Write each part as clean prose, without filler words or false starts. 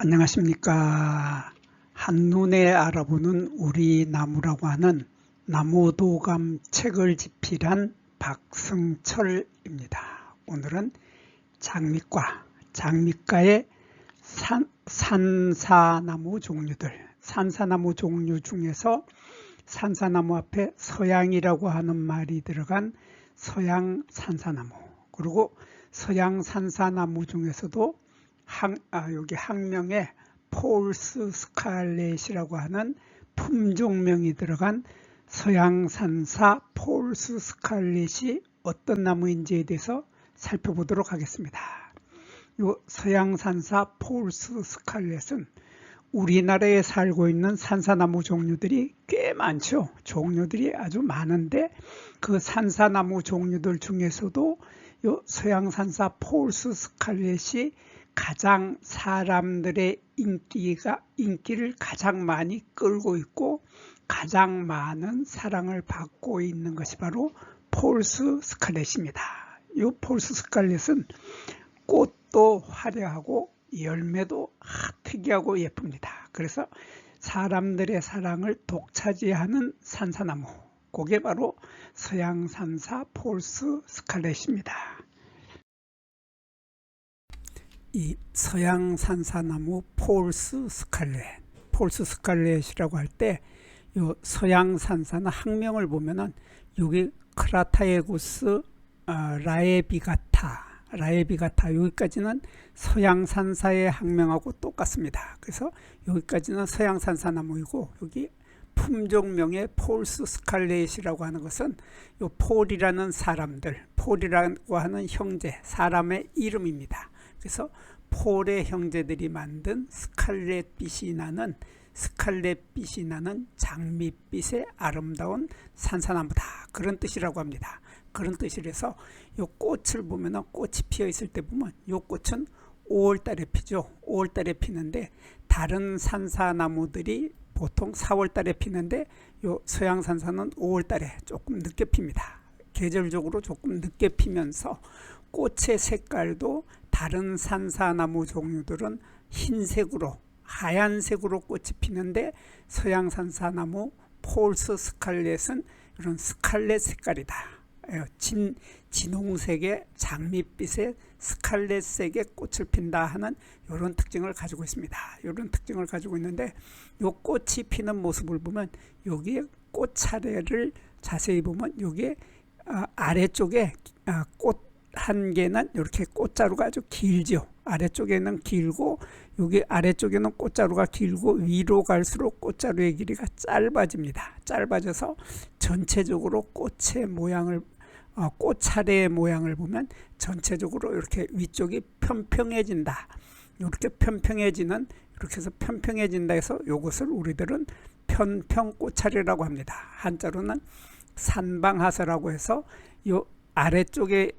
안녕하십니까. 한눈에 알아보는 우리 나무라고 하는 나무도감 책을 집필한 박승철입니다. 오늘은 장미과의 산사나무 종류 중에서 산사나무 앞에 서양이라고 하는 말이 들어간 서양 산사나무, 그리고 서양 산사나무 중에서도 여기 학명에 폴스 스칼렛이라고 하는 품종명이 들어간 서양산사 폴스 스칼렛이 어떤 나무인지에 대해서 살펴보도록 하겠습니다. 이 서양산사 폴스 스칼렛은 우리나라에 살고 있는 산사나무 종류들이 꽤 많죠. 종류들이 아주 많은데 그 산사나무 종류들 중에서도 이 서양산사 폴스 스칼렛이 가장 사람들의 인기를 가장 많이 끌고 있고 가장 많은 사랑을 받고 있는 것이 바로 폴스 스칼렛입니다. 이 폴스 스칼렛은 꽃도 화려하고 열매도 특이하고 예쁩니다. 그래서 사람들의 사랑을 독차지하는 산사나무, 그게 바로 서양산사 폴스 스칼렛입니다. 이 서양산사나무 폴스 스칼렛이라고 할 때 이 서양산사는 학명을 보면은 여기 크라타에구스 라에비가타 여기까지는 서양산사의 학명하고 똑같습니다. 그래서 여기까지는 서양산사나무이고 여기 품종명의 폴스 스칼렛이라고 하는 것은 이 폴이라는 폴이라고 하는 형제, 사람의 이름입니다. 그래서 폴의 형제들이 만든 스칼렛빛이 나는 장밋빛의 아름다운 산사나무다, 그런 뜻이라고 합니다. 그런 뜻이라서 이 꽃을 보면, 꽃이 피어 있을 때 보면 이 꽃은 5월달에 피죠. 5월달에 피는데 다른 산사나무들이 보통 4월달에 피는데 이 서양산사는 5월달에 조금 늦게 핍니다. 계절적으로 조금 늦게 피면서 꽃의 색깔도 다른 산사나무 종류들은 흰색으로, 하얀색으로 꽃이 피는데 서양산사나무 폴스 스칼렛은 이런 스칼렛 색깔이다. 진홍색의 장밋빛의 스칼렛색의 꽃을 핀다 하는 이런 특징을 가지고 있습니다. 이런 특징을 가지고 있는데 이 꽃이 피는 모습을 보면 여기에 꽃 차례를 자세히 보면 여기에 아래쪽에 꽃 한 개는 이렇게 꽃자루가 아주 길죠. 아래쪽에는 길고 여기 아래쪽에는 꽃자루가 길고 위로 갈수록 꽃자루의 길이가 짧아집니다. 짧아져서 전체적으로 꽃의 모양을 꽃 차례의 모양을 보면 전체적으로 이렇게 위쪽이 편평해진다. 이렇게 편평해지는, 이렇게 해서 편평해진다 해서 이것을 우리들은 편평꽃차례라고 합니다. 한자로는 산방하서라고 해서 요 아래쪽에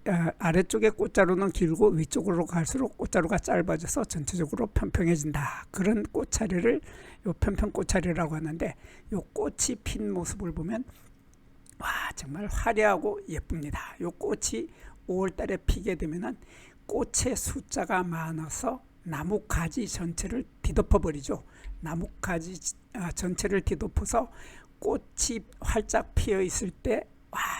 꽃자루는 길고 위쪽으로 갈수록 꽃자루가 짧아져서 전체적으로 편평해진다. 그런 꽃차례를 요 편평꽃차례라고 하는데 요 꽃이 핀 모습을 보면 정말 화려하고 예쁩니다. 요 꽃이 5월달에 피게 되면은 꽃의 숫자가 많아서 나뭇가지 전체를 뒤덮어버리죠. 나뭇가지 전체를 뒤덮어서 꽃이 활짝 피어 있을 때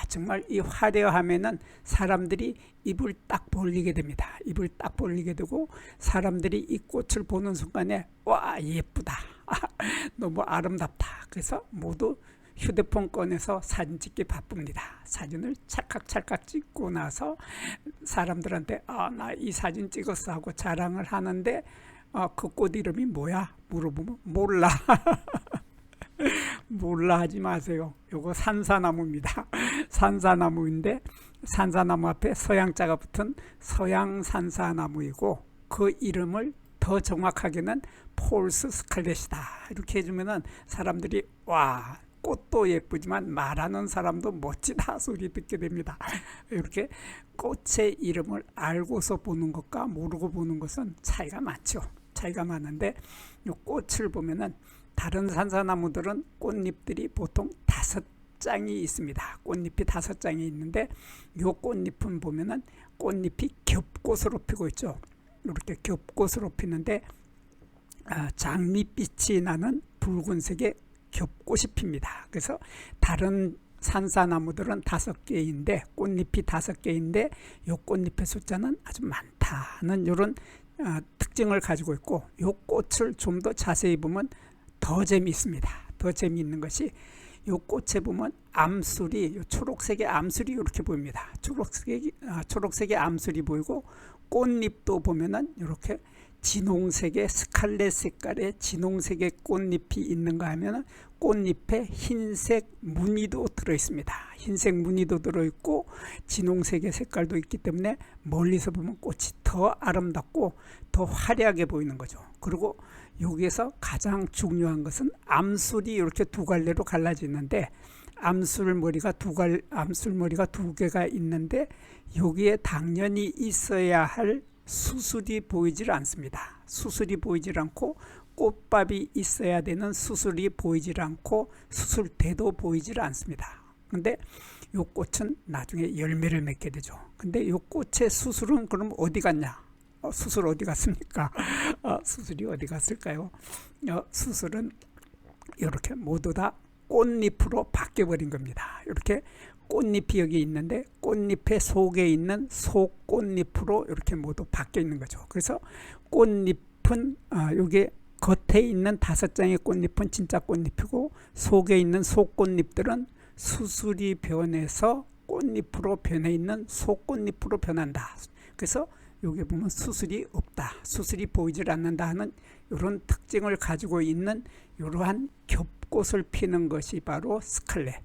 정말 이 화려함에는 사람들이 입을 딱 벌리게 됩니다. 입을 딱 벌리게 되고 사람들이 이 꽃을 보는 순간에 예쁘다, 너무 아름답다. 그래서 모두 휴대폰 꺼내서 사진 찍기 바쁩니다. 사진을 찰칵 찍고 나서 사람들한테 나 이 사진 찍었어 하고 자랑을 하는데 그 꽃 이름이 뭐야? 물어보면 몰라. 몰라 하지 마세요. 요거 산사나무입니다. 산사나무인데 산사나무 앞에 서양자가 붙은 서양산사나무이고 그 이름을 더 정확하게는 폴스 스칼렛이다 이렇게 해주면은 사람들이 꽃도 예쁘지만 말하는 사람도 멋지다 소리 듣게 됩니다. 이렇게 꽃의 이름을 알고서 보는 것과 모르고 보는 것은 차이가 많죠. 차이가 많은데 이 꽃을 보면은 다른 산사나무들은 꽃잎들이 보통 5장이 있습니다. 꽃잎이 5장이 있는데 이 꽃잎은 보면은 꽃잎이 겹꽃으로 피고 있죠. 이렇게 겹꽃으로 피는데 장밋빛이 나는 붉은색의 겹꽃이 핍니다. 그래서 다른 산사나무들은 5개인데 꽃잎이 5개인데 이 꽃잎의 숫자는 아주 많다는 이런 특징을 가지고 있고, 이 꽃을 좀 더 자세히 보면 더 재미있습니다. 더 재미있는 것이 이 꽃에 보면 암술이, 초록색의 암술이 이렇게 보입니다. 초록색의 암술이 보이고, 꽃잎도 보면은 이렇게 진홍색의 스칼렛 색깔의 진홍색의 꽃잎이 있는가 하면 꽃잎에 흰색 무늬도 들어 있습니다. 흰색 무늬도 들어 있고 진홍색의 색깔도 있기 때문에 멀리서 보면 꽃이 더 아름답고 더 화려하게 보이는 거죠. 그리고 여기에서 가장 중요한 것은 암술이 이렇게 두 갈래로 갈라지는데, 암술머리가 두 개가 있는데 여기에 당연히 있어야 할 수술이 보이질 않습니다. 수술이 보이질 않고, 꽃밥이 있어야 되는 수술이 보이질 않고, 수술대도 보이질 않습니다. 근데 이 꽃은 나중에 열매를 맺게 되죠. 근데 이 꽃의 수술은 그럼 어디 갔냐? 수술 어디 갔습니까? 수술이 어디 갔을까요? 수술은 이렇게 모두 다 꽃잎으로 바뀌어버린 겁니다. 이렇게 꽃잎이 여기 있는데 꽃잎의 속에 있는 속꽃잎으로 이렇게 모두 바뀌어 있는 거죠. 그래서 꽃잎은 여기 겉에 있는 5장의 꽃잎은 진짜 꽃잎이고, 속에 있는 속꽃잎들은 수술이 변해서 꽃잎으로 변해 있는 속꽃잎으로 변한다. 그래서 여기 보면 수술이 없다, 수술이 보이질 않는다 하는 이런 특징을 가지고 있는 이러한 겹꽃을 피는 것이 바로 스칼렛,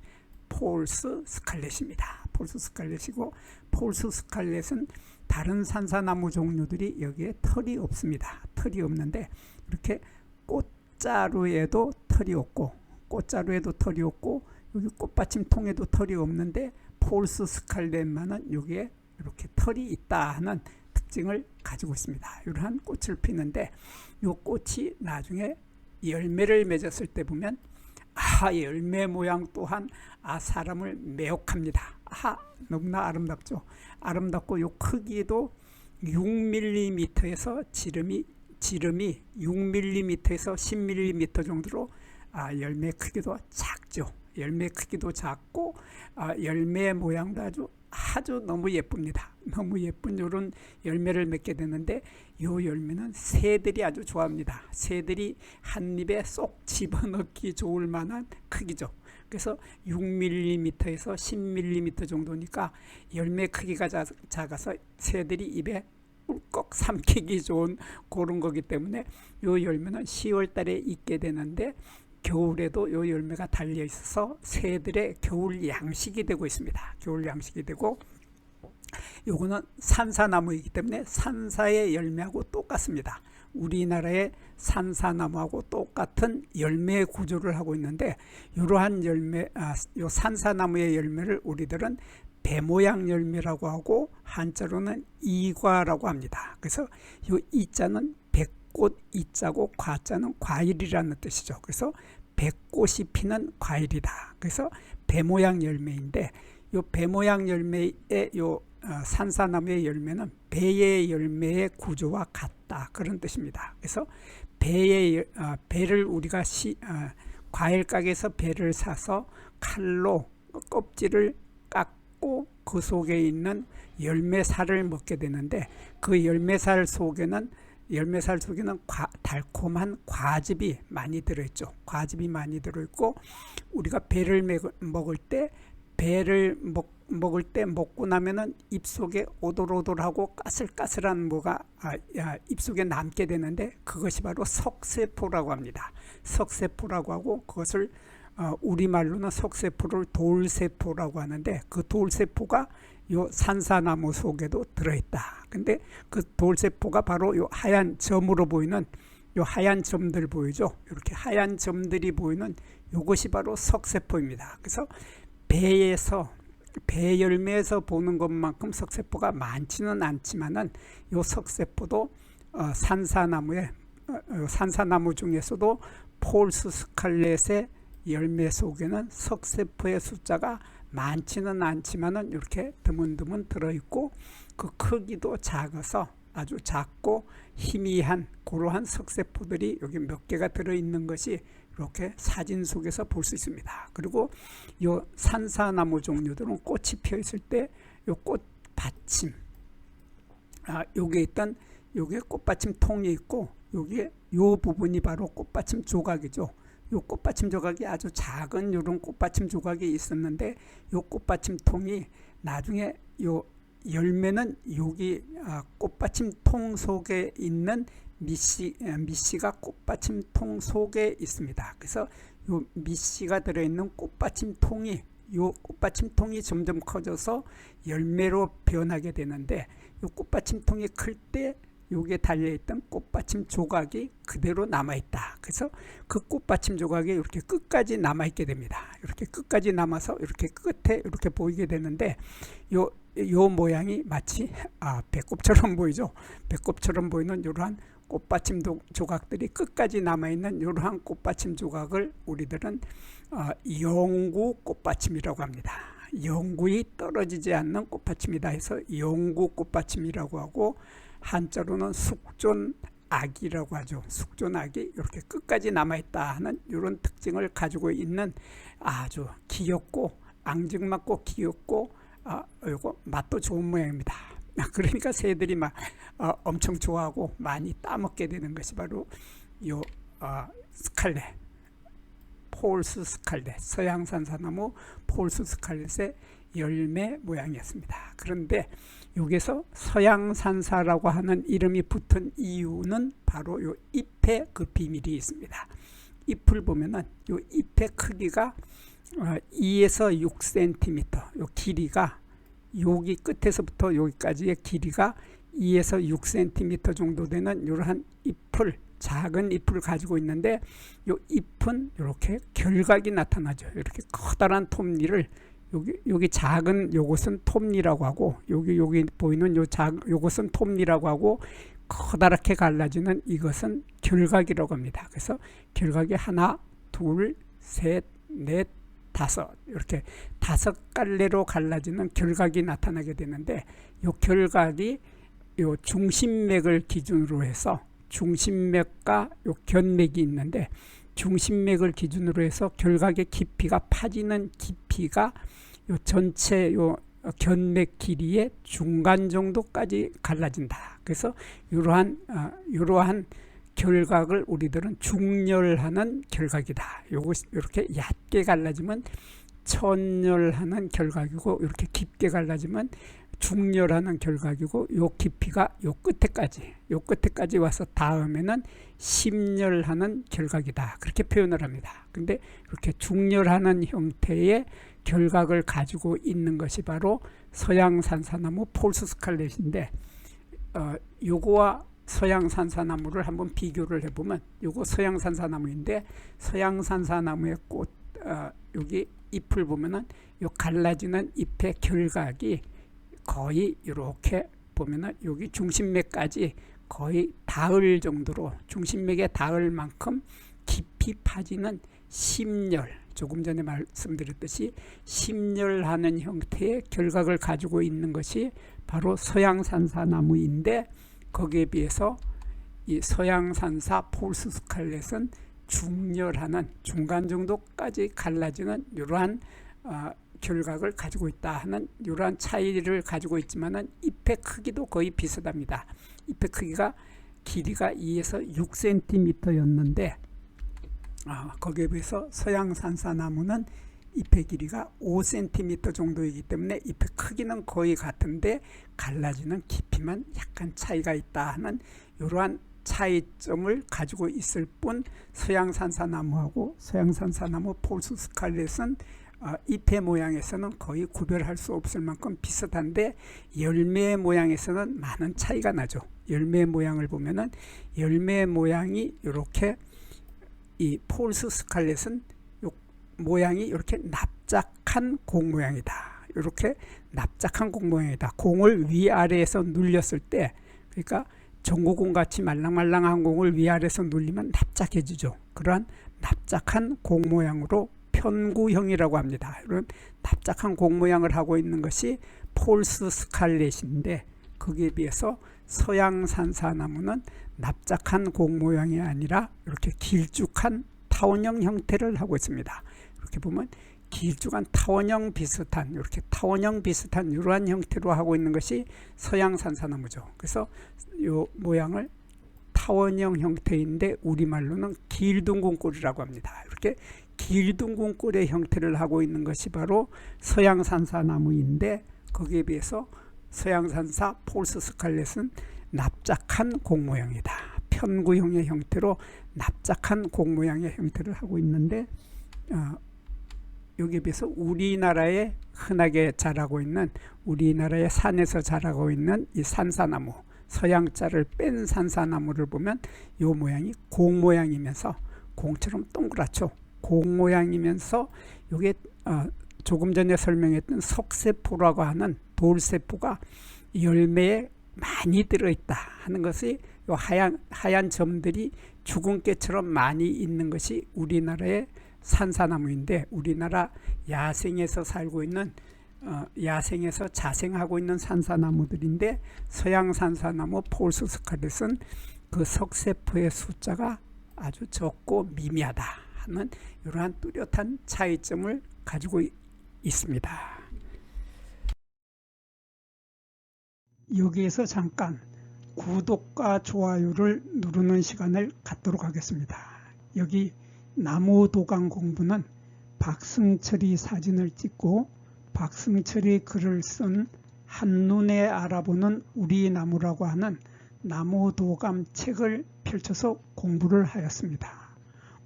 폴스 스칼렛입니다. 폴스 스칼렛이고, 폴스 스칼렛은 다른 산사나무 종류들이 여기에 털이 없습니다. 털이 없는데 이렇게 꽃자루에도 털이 없고, 여기 꽃받침 통에도 털이 없는데 폴스 스칼렛만은 여기에 이렇게 털이 있다 하는 특징을 가지고 있습니다. 이러한 꽃을 피는데, 이 꽃이 나중에 열매를 맺었을 때 보면 열매 모양 또한 사람을 매혹합니다. 너무나 아름답죠. 아름답고 이 크기도 6mm에서 지름이 6mm에서 10mm 정도로 열매 크기도 작죠. 열매 크기도 작고 열매 모양도 아주 너무 예쁩니다. 너무 예쁜 이런 열매를 맺게 되는데, 이 열매는 새들이 아주 좋아합니다. 새들이 한 입에 쏙 집어넣기 좋을 만한 크기죠. 그래서 6mm에서 10mm 정도니까 열매 크기가 작아서 새들이 입에 꿀꺽 삼키기 좋은 그런 거기 때문에 이 열매는 10월 달에 익게 되는데, 겨울에도 이 열매가 달려 있어서 새들의 겨울 양식이 되고 있습니다. 겨울 양식이 되고, 요거는 산사나무이기 때문에 산사의 열매하고 똑같습니다. 우리나라의 산사나무하고 똑같은 열매 구조를 하고 있는데, 이러한 열매, 요 산사나무의 열매를 우리들은 배 모양 열매라고 하고 한자로는 이과라고 합니다. 그래서 이 이자는 백꽃 이자고 과자는 과일이라는 뜻이죠. 그래서 백꽃이 피는 과일이다. 그래서 배 모양 열매인데, 이 배 모양 열매의 요 산사나무의 열매는 배의 열매의 구조와 같다, 그런 뜻입니다. 그래서 배를 우리가 과일 가게에서 배를 사서 칼로 껍질을 깎고 그 속에 있는 열매살을 먹게 되는데, 그 열매살 속에는 달콤한 과즙이 많이 들어있죠. 과즙이 많이 들어있고, 우리가 배를 먹을 때 먹고 나면은 입속에 오돌오돌하고 까슬까슬한 뭐가 입속에 남게 되는데, 그것이 바로 석세포라고 합니다. 석세포라고 하고, 그것을 우리말로는 석세포를 돌세포라고 하는데, 그 돌세포가 요 산사나무 속에도 들어있다. 근데 그 돌세포가 바로 요 하얀 점으로 보이는, 요 하얀 점들 보이죠? 이렇게 하얀 점들이 보이는 요것이 바로 석세포입니다. 그래서 배 열매에서 보는 것만큼 석세포가 많지는 않지만은 요 석세포도 산사나무 중에서도 폴스 스칼렛의 열매 속에는 석세포의 숫자가 많지는 않지만은 이렇게 드문드문 들어있고, 그 크기도 작아서 아주 작고 희미한 그러한 석세포들이 여기 몇 개가 들어있는 것이 이렇게 사진 속에서 볼 수 있습니다. 그리고 요 산사나무 종류들은 꽃이 펴 있을 때 요 꽃받침, 여기에 있던 요게 꽃받침 통이 있고 여기에 요 부분이 바로 꽃받침 조각이죠. 요 꽃받침 조각이 아주 작은 이런 꽃받침 조각이 있었는데 요 꽃받침 통이 나중에 요 열매는 여기 꽃받침 통 속에 있는 밑씨가 꽃받침 통 속에 있습니다. 그래서 요 밑씨가 들어있는 꽃받침 통이 요 꽃받침 통이 점점 커져서 열매로 변하게 되는데 요 꽃받침 통이 클 때 여기에 달려있던 꽃받침 조각이 그대로 남아있다. 그래서 그 꽃받침 조각이 이렇게 끝까지 남아있게 됩니다. 이렇게 끝까지 남아서 이렇게 끝에 이렇게 보이게 되는데 요 모양이 마치 배꼽처럼 보이죠. 배꼽처럼 보이는 이러한 꽃받침 조각들이 끝까지 남아있는 이러한 꽃받침 조각을 우리들은 영구 꽃받침이라고 합니다. 영구히 떨어지지 않는 꽃받침이다 해서 영구 꽃받침이라고 하고, 한자로는 숙존악이라고 하죠. 숙존악이 이렇게 끝까지 남아있다 하는 이런 특징을 가지고 있는 아주 귀엽고 앙증맞고 귀엽고 이거 맛도 좋은 모양입니다. 그러니까 새들이 막 엄청 좋아하고 많이 따먹게 되는 것이 바로 요 스칼렛, 폴스 스칼렛, 서양산사나무 폴스 스칼렛의 열매 모양이었습니다. 그런데 여기서 서양산사라고 하는 이름이 붙은 이유는 바로 요 잎에 그 비밀이 있습니다. 잎을 보면은 요 잎의 크기가 2에서 6cm, 요 길이가 여기 끝에서부터 여기까지의 길이가 2에서 6cm 정도 되는 이러한 잎을, 작은 잎을 가지고 있는데 요 잎은 이렇게 결각이 나타나죠. 이렇게 커다란 톱니를 여기 작은 요것은 톱니라고 하고 여기 보이는 요것은 톱니라고 하고 커다랗게 갈라지는 이것은 결각이라고 합니다. 그래서 결각이 하나, 둘, 셋, 넷, 다섯, 이렇게 5갈래로 갈라지는 결각이 나타나게 되는데 요 결각이 요 중심맥을 기준으로 해서 중심맥과 요 견맥이 있는데 중심맥을 기준으로 해서 결각의 깊이가 파지는 깊이가 요 전체 요 견맥 길이의 중간 정도까지 갈라진다. 그래서 이러한 결각을 우리들은 중열하는 결각이다. 요것이 이렇게 얕게 갈라지면 천열하는 결각이고 이렇게 깊게 갈라지면 중열하는 결각이고 요 깊이가 요 끝에까지 와서 닿으면은 심열하는 결각이다. 그렇게 표현을 합니다. 근데 이렇게 중열하는 형태의 결각을 가지고 있는 것이 바로 서양산사나무 폴스 스칼렛인데 요거와 서양산사나무를 한번 비교를 해보면 요거 서양산사나무인데 서양산사나무의 꽃 여기 잎을 보면은 요 갈라지는 잎의 결각이 거의 이렇게 보면은 여기 중심맥까지 거의 닿을 정도로 중심맥에 닿을 만큼 깊이 파지는 심열, 조금 전에 말씀드렸듯이 심열하는 형태의 결각을 가지고 있는 것이 바로 서양산사나무인데 거기에 비해서 이 서양산사 폴스 스칼렛은 중열하는 중간 정도까지 갈라지는 이러한 결각을 가지고 있다 하는 이러한 차이를 가지고 있지만은 잎의 크기도 거의 비슷합니다. 잎의 크기가 길이가 2에서 6cm였는데 거기에 비해서 서양산사나무는 잎의 길이가 5cm 정도이기 때문에 잎의 크기는 거의 같은데 갈라지는 깊이만 약간 차이가 있다 하는 이러한 차이점을 가지고 있을 뿐 서양산사나무하고 서양산사나무 폴스 스칼렛은 잎의 모양에서는 거의 구별할 수 없을 만큼 비슷한데 열매 모양에서는 많은 차이가 나죠. 열매 모양을 보면은 열매 모양이 이렇게 이 폴스 스칼렛은 모양이 이렇게 납작한 공 모양이다. 이렇게 납작한 공 모양이다. 공을 위아래에서 눌렸을 때 그러니까 전구공 같이 말랑말랑한 공을 위아래에서 눌리면 납작해지죠. 그러한 납작한 공 모양으로 편구형이라고 합니다. 이런 납작한 공 모양을 하고 있는 것이 폴스 스칼렛인데 거기에 비해서 서양산사나무는 납작한 공 모양이 아니라 이렇게 길쭉한 타원형 형태를 하고 있습니다. 이렇게 보면 길쭉한 타원형 비슷한 이렇게 타원형 비슷한 이러한 형태로 하고 있는 것이 서양산사나무죠. 그래서 이 모양을 타원형 형태인데 우리말로는 길둥근꼴이라고 합니다. 이렇게 길둥근꼴의 형태를 하고 있는 것이 바로 서양산사나무인데 거기에 비해서 서양산사 폴스 스칼렛은 납작한 공 모양이다. 편구형의 형태로 납작한 공 모양의 형태를 하고 있는데 여기에 비해서 우리나라에 흔하게 자라고 있는 우리나라의 산에서 자라고 있는 이 산사나무 서양자를 뺀 산사나무를 보면 이 모양이 공 모양이면서 공처럼 동그랗죠. 공 모양이면서 이게 조금 전에 설명했던 석세포라고 하는 돌세포가 열매에 많이 들어있다 하는 것이 이 하얀 점들이 죽은 깨처럼 많이 있는 것이 우리나라의 산사나무인데 우리나라 야생에서 살고 있는 야생에서 자생하고 있는 산사나무들인데 서양산사나무 폴스 스칼렛은 그 석세포의 숫자가 아주 적고 미미하다 하는 이러한 뚜렷한 차이점을 가지고 있습니다. 여기에서 잠깐 구독과 좋아요를 누르는 시간을 갖도록 하겠습니다. 여기 나무도감 공부는 박승철이 사진을 찍고 박승철이 글을 쓴 한눈에 알아보는 우리 나무라고 하는 나무도감 책을 펼쳐서 공부를 하였습니다.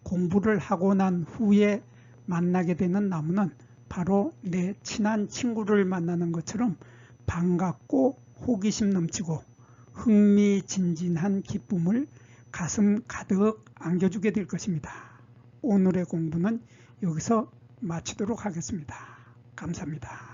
공부를 하고 난 후에 만나게 되는 나무는 바로 내 친한 친구를 만나는 것처럼 반갑고 호기심 넘치고 흥미진진한 기쁨을 가슴 가득 안겨주게 될 것입니다. 오늘의 공부는 여기서 마치도록 하겠습니다. 감사합니다.